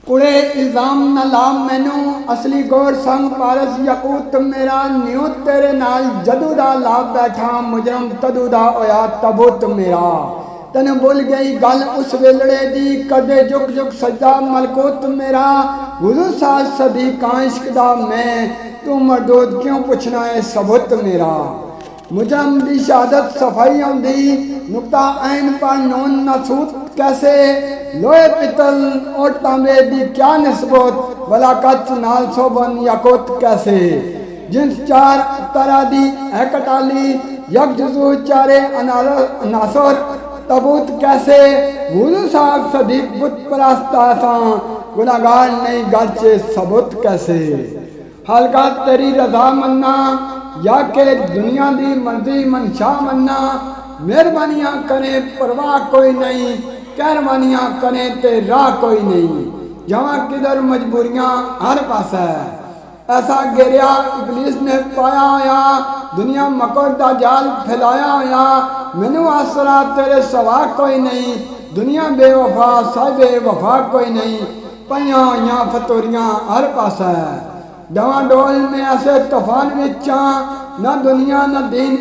कुड़े इल्जाम न लाम मैनू असली गौर संग पारस यकूत मेरा न्यू तेरे नाल जदू दा ला बैठा मुजरम तदू दा होया तबूत मेरा तन भुल गई गल उस वेलड़े दी कदे जुग जुग सजदा मलकूत मेरा हुजूर साज सदी का इश्क दा मैं तू मरदूद क्यों पुछना है सबूत मेरा मुजरम दी शहादत सफाई आंदी नुक्ता ऐन पर नून नसूत कैसे लोहे पितल और तांबे दी क्या निस्बत भला कच नाल सोबन याकूत कैसे जिन्स चार तरह दी है कटाली यक जुजू चारे अनासर तबूत कैसे हुजूर साहब सदीक बुत परस्ता सा गुनाहगार नहीं गलचे सबूत कैसे हल्का तेरी रजा मन्ना या के दुनिया दी मर्जी मनशा मन्ना मेहरबानियां करे परवाह कोई नहीं कहरबानियां करे ते राह कोई नहीं जहाँ किधर मजबूरियां हर पास है ऐसा गिरिया इबलीस ने पाया होया दुनिया मकर दा जाल फैलाया होया मैनू आसरा तेरे सवा कोई नहीं दुनिया बेवफा साहिबे वफा कोई नहीं पईयां होइयां फतोरियां हर पास है डवा डोल में ऐसे तूफान विच ना दुनिया ना दीन